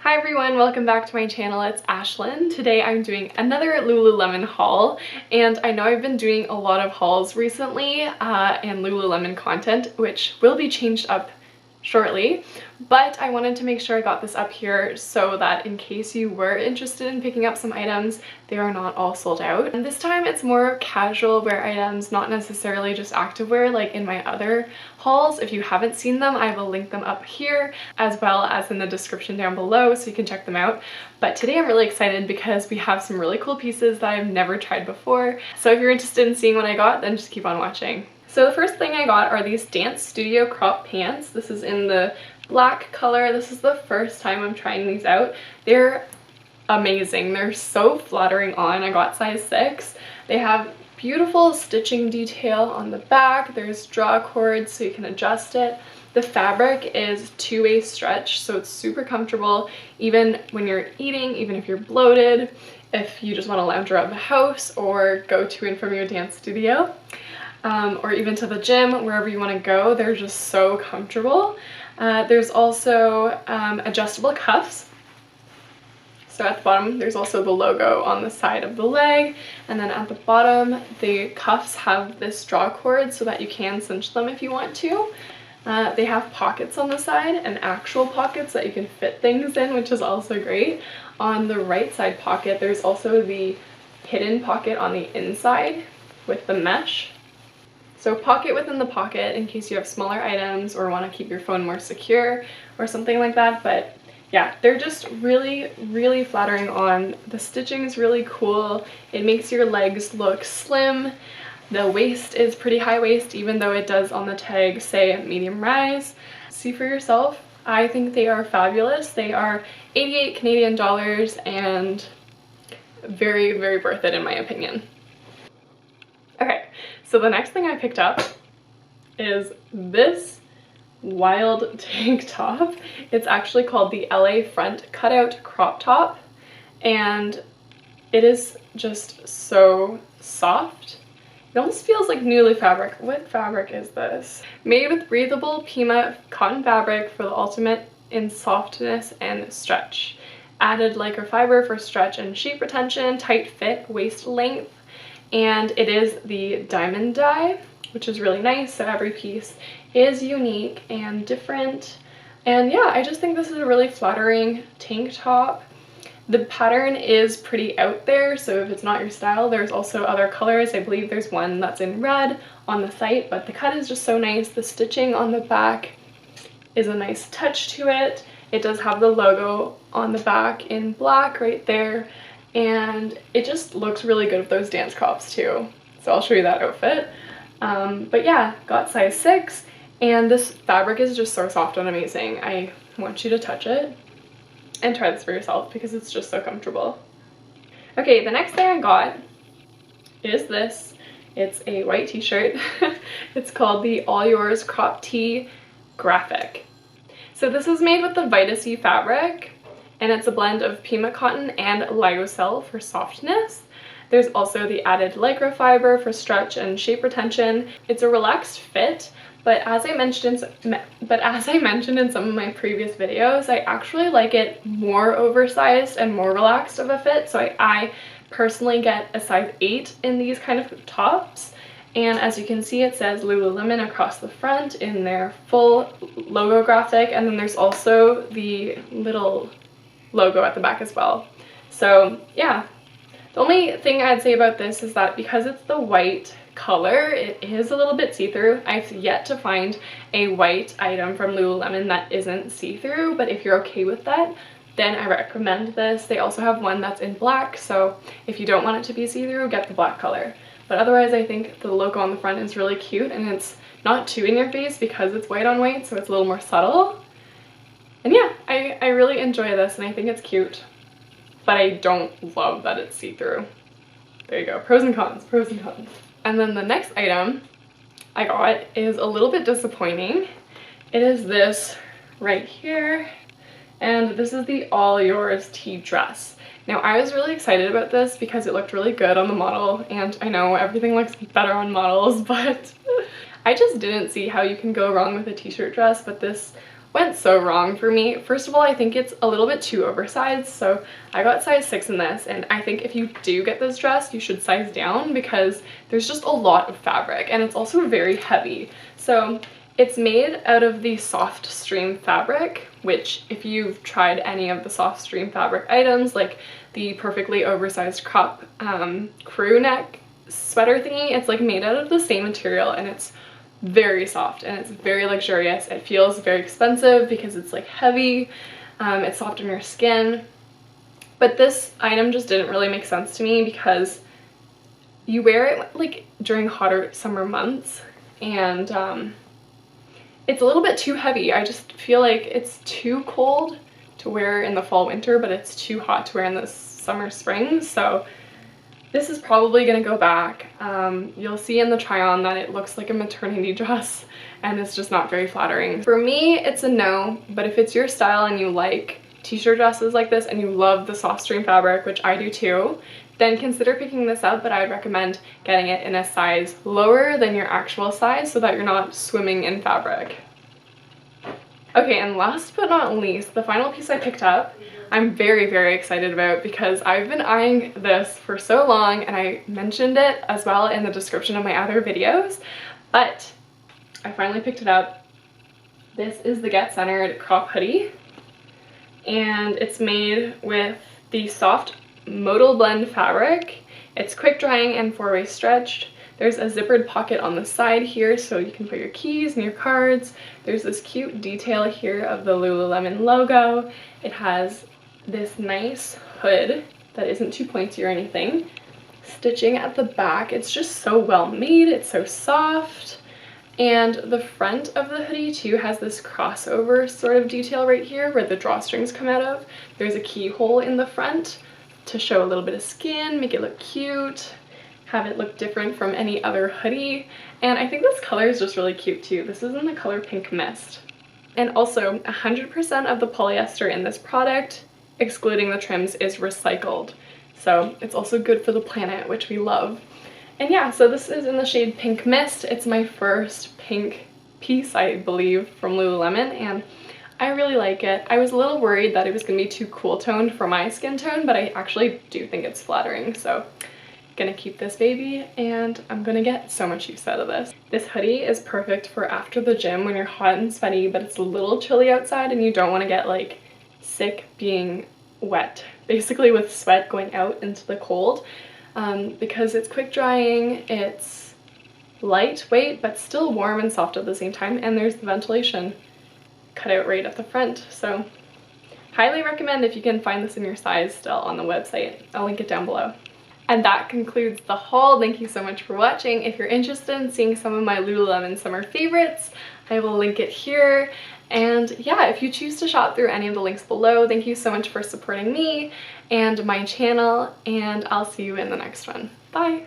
Hi everyone, welcome back to my channel. It's Ashlyn. Today I'm doing another Lululemon haul, and I know I've been doing a lot of hauls recently and Lululemon content, which will be changed up shortly, but I wanted to make sure I got this up here so that in case you were interested in picking up some items, they are not all sold out. And this time it's more casual wear items, not necessarily just activewear like in my other hauls. If you haven't seen them, I will link them up here as well as in the description down below so you can check them out. But today I'm really excited because we have some really cool pieces that I've never tried before. So if you're interested in seeing what I got, then just keep on watching. So the first thing I got are these Dance Studio crop pants. This is in the black color. This is the first time I'm trying these out. They're amazing. They're so flattering on. I got size 6. They have beautiful stitching detail on the back. There's draw cords so you can adjust it. The fabric is two-way stretch, so it's super comfortable even when you're eating, even if you're bloated, if you just want to lounge around the house or go to and from your dance studio. Or even to the gym, wherever you want to go. They're just so comfortable. There's also adjustable cuffs. So at the bottom, there's also the logo on the side of the leg. And then at the bottom, the cuffs have this draw cord so that you can cinch them if you want to. They have pockets on the side and actual pockets that you can fit things in, which is also great. On the right side pocket, there's also the hidden pocket on the inside with the mesh. So pocket within the pocket in case you have smaller items or want to keep your phone more secure or something like that. But yeah, they're just really, really flattering on. The stitching is really cool. It makes your legs look slim. The waist is pretty high waist, even though it does on the tag say medium rise. See for yourself. I think they are fabulous. They are 88 Canadian dollars and very, very worth it in my opinion. Okay, so the next thing I picked up is this wild tank top. It's actually called the LA Front Cutout Crop Top, and it is just so soft. It almost feels like newly fabric. What fabric is this? Made with breathable Pima cotton fabric for the ultimate in softness and stretch. Added lycra fiber for stretch and shape retention, tight fit, waist length. And it is the diamond dye, which is really nice. So every piece is unique and different. And yeah, I just think this is a really flattering tank top. The pattern is pretty out there, so if it's not your style, there's also other colors. I believe there's one that's in red on the site, but the cut is just so nice. The stitching on the back is a nice touch to it. It does have the logo on the back in black right there. And it just looks really good with those dance crops too. So I'll show you that outfit. But yeah, got size 6, and this fabric is just so soft and amazing. I want you to touch it and try this for yourself because it's just so comfortable. Okay, the next thing I got is this. It's a white t-shirt. It's called the All Yours Crop Tee Graphic. So this is made with the Vita-C fabric, and it's a blend of Pima cotton and Lygocell for softness. There's also the added lycra fiber for stretch and shape retention. It's a relaxed fit, but as I mentioned in some of my previous videos, I actually like it more oversized and more relaxed of a fit. So I personally get a size 8 in these kind of tops. And as you can see, it says Lululemon across the front in their full logo graphic, and then there's also the little logo at the back as well. So yeah, the only thing I'd say about this is that because it's the white color, it is a little bit see-through. I've yet to find a white item from Lululemon that isn't see-through, but if you're okay with that, then I recommend this. They also have one that's in black, so if you don't want it to be see-through, get the black color. But otherwise, I think the logo on the front is really cute, and it's not too in your face because it's white on white, so it's a little more subtle. And yeah, I really enjoy this, and I think it's cute, but I don't love that it's see-through. There you go, pros and cons, pros and cons. And then the next item I got is a little bit disappointing. It is this right here, and this is the All Yours tee dress. Now I was really excited about this because it looked really good on the model, and I know everything looks better on models, but I just didn't see how you can go wrong with a t-shirt dress, but this went so wrong for me. First of all, I think it's a little bit too oversized, so I got size 6 in this, and I think if you do get this dress, you should size down because there's just a lot of fabric, and it's also very heavy. So it's made out of the soft stream fabric, which if you've tried any of the soft stream fabric items, like the perfectly oversized crop crew neck sweater thingy, it's like made out of the same material, and it's very soft and it's very luxurious. It feels very expensive because it's like heavy, it's soft on your skin. But this item just didn't really make sense to me because you wear it like during hotter summer months, and it's a little bit too heavy. I just feel like it's too cold to wear in the fall winter, but it's too hot to wear in the summer spring. So this is probably gonna go back. You'll see in the try on that it looks like a maternity dress and it's just not very flattering. For me, it's a no, but if it's your style and you like t-shirt dresses like this and you love the soft stream fabric, which I do too, then consider picking this up, but I would recommend getting it in a size lower than your actual size so that you're not swimming in fabric. Okay, and last but not least, the final piece I picked up, I'm very, very excited about because I've been eyeing this for so long, and I mentioned it as well in the description of my other videos, but I finally picked it up. This is the Get Centered crop hoodie, and it's made with the soft modal blend fabric. It's quick drying and 4-way stretched. There's a zippered pocket on the side here so you can put your keys and your cards. There's this cute detail here of the Lululemon logo. It has this nice hood that isn't too pointy or anything. Stitching at the back, it's just so well made, it's so soft. And the front of the hoodie too has this crossover sort of detail right here where the drawstrings come out of. There's a keyhole in the front to show a little bit of skin, make it look cute, have it look different from any other hoodie. And I think this color is just really cute too. This is in the color Pink Mist. And also 100% of the polyester in this product, excluding the trims, is recycled. So it's also good for the planet, which we love. And yeah, so this is in the shade Pink Mist. It's my first pink piece, I believe, from Lululemon, and I really like it. I was a little worried that it was going to be too cool toned for my skin tone, but I actually do think it's flattering. So gonna keep this baby, and I'm gonna get so much use out of this. This hoodie is perfect for after the gym when you're hot and sweaty, but it's a little chilly outside and you don't want to get like sick being wet, basically with sweat going out into the cold, because it's quick drying, it's lightweight but still warm and soft at the same time, and there's the ventilation cut out right at the front. So highly recommend if you can find this in your size still on the website. I'll link it down below. And that concludes the haul. Thank you so much for watching. If you're interested in seeing some of my Lululemon summer favorites, I will link it here. And yeah, if you choose to shop through any of the links below, thank you so much for supporting me and my channel, and I'll see you in the next one. Bye!